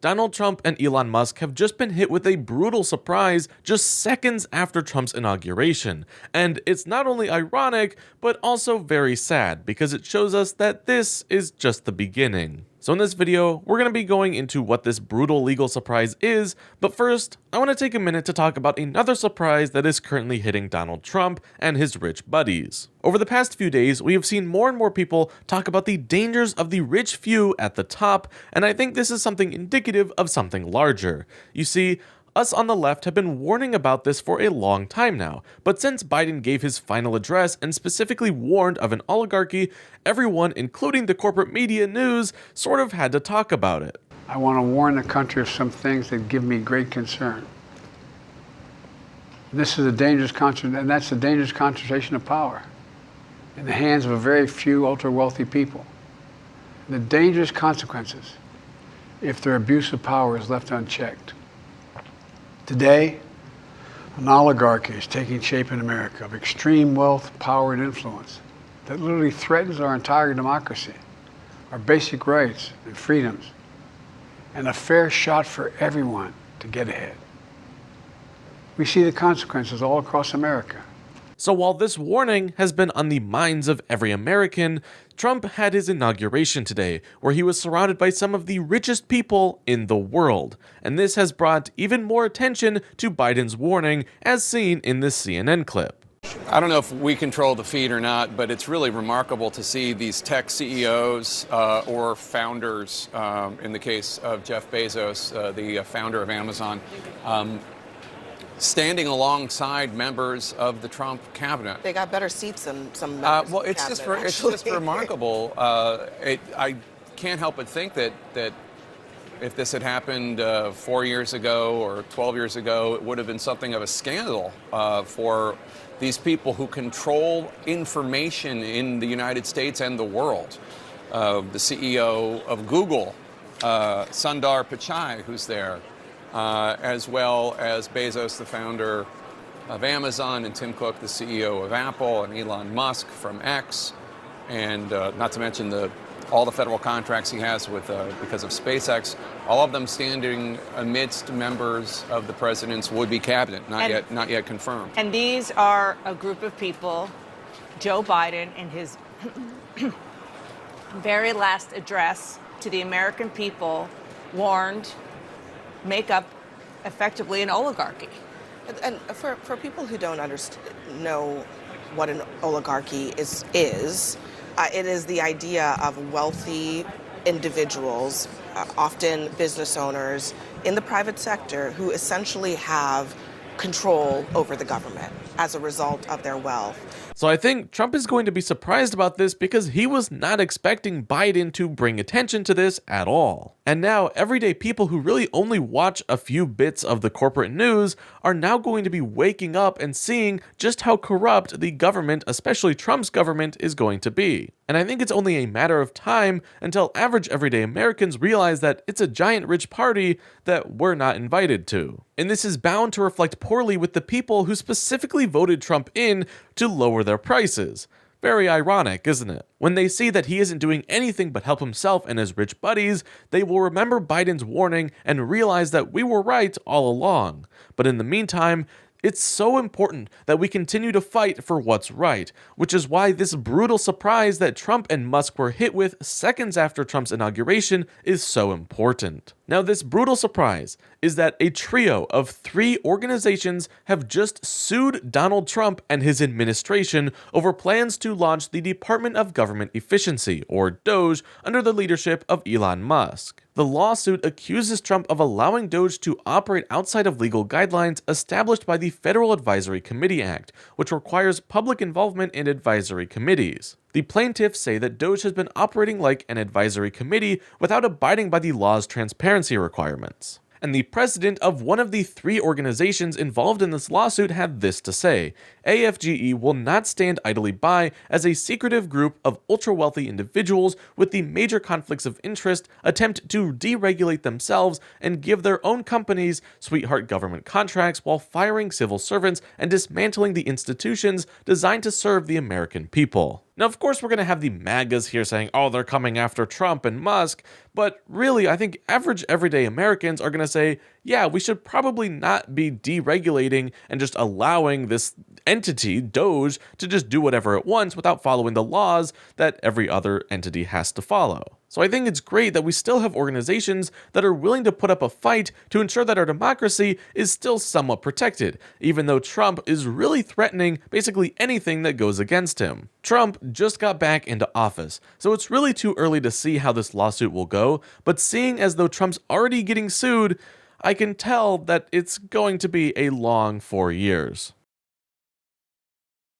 Donald Trump and Elon Musk have just been hit with a brutal surprise just seconds after Trump's inauguration, and it's not only ironic, but also very sad because it shows us that this is just the beginning. So in this video, we're going to be going into what this brutal legal surprise is, but first, I want to take a minute to talk about another surprise that is currently hitting Donald Trump and his rich buddies. Over the past few days, we have seen more and more people talk about the dangers of the rich few at the top, and I think this is something indicative of something larger. You see, us on the left have been warning about this for a long time now, but since Biden gave his final address and specifically warned of an oligarchy, everyone, including the corporate media news, sort of had to talk about it. I want to warn the country of some things that give me great concern. This is a dangerous concentration, and that's a dangerous concentration of power in the hands of a very few ultra-wealthy people. And the dangerous consequences if their abuse of power is left unchecked. Today, an oligarchy is taking shape in America of extreme wealth, power, and influence that literally threatens our entire democracy, our basic rights and freedoms, and a fair shot for everyone to get ahead. We see the consequences all across America. So while this warning has been on the minds of every American, Trump had his inauguration today, where he was surrounded by some of the richest people in the world, and this has brought even more attention to Biden's warning, as seen in this CNN clip. I don't know if we control the feed or not, but it's really remarkable to see these tech CEOs or founders, in the case of Jeff Bezos, the founder of Amazon, standing alongside members of the Trump cabinet. They got better seats than some members well, of the it's cabinet, just it's just remarkable. I can't help but think that if this had happened 4 years ago or 12 years ago, it would have been something of a scandal for these people who control information in the United States and the world. The CEO of Google, Sundar Pichai, who's there, as well as Bezos, the founder of Amazon, and Tim Cook, the CEO of Apple, and Elon Musk from X, and not to mention all the federal contracts he has with because of SpaceX, all of them standing amidst members of the president's would-be cabinet, not yet confirmed. And these are a group of people. Joe Biden, in his very last address to the American people, warned make up effectively an oligarchy. And for people who don't know what an oligarchy is, it is the idea of wealthy individuals, often business owners in the private sector, who essentially have control over the government as a result of their wealth. So I think Trump is going to be surprised about this because he was not expecting Biden to bring attention to this at all. And now everyday people who really only watch a few bits of the corporate news are now going to be waking up and seeing just how corrupt the government, especially Trump's government, is going to be. And I think it's only a matter of time until average everyday Americans realize that it's a giant rich party that we're not invited to. And this is bound to reflect poorly with the people who specifically voted Trump in to lower their prices. Very ironic, isn't it? When they see that he isn't doing anything but help himself and his rich buddies, they will remember Biden's warning and realize that we were right all along. But in the meantime, it's so important that we continue to fight for what's right, which is why this brutal surprise that Trump and Musk were hit with seconds after Trump's inauguration is so important. Now, this brutal surprise is that a trio of 3 organizations have just sued Donald Trump and his administration over plans to launch the Department of Government Efficiency, or DOGE, under the leadership of Elon Musk. The lawsuit accuses Trump of allowing DOGE to operate outside of legal guidelines established by the Federal Advisory Committee Act, which requires public involvement in advisory committees. The plaintiffs say that DOGE has been operating like an advisory committee without abiding by the law's transparency requirements. And the president of one of the 3 organizations involved in this lawsuit had this to say: AFGE will not stand idly by as a secretive group of ultra-wealthy individuals with the major conflicts of interest attempt to deregulate themselves and give their own companies sweetheart government contracts while firing civil servants and dismantling the institutions designed to serve the American people. Now, of course, we're going to have the MAGAs here saying, oh, they're coming after Trump and Musk, but really, I think average everyday Americans are going to say, yeah, we should probably not be deregulating and just allowing this entity, DOGE, to just do whatever it wants without following the laws that every other entity has to follow. So I think it's great that we still have organizations that are willing to put up a fight to ensure that our democracy is still somewhat protected, even though Trump is really threatening basically anything that goes against him. Trump just got back into office, so it's really too early to see how this lawsuit will go, but seeing as though Trump's already getting sued, I can tell that it's going to be a long 4 years.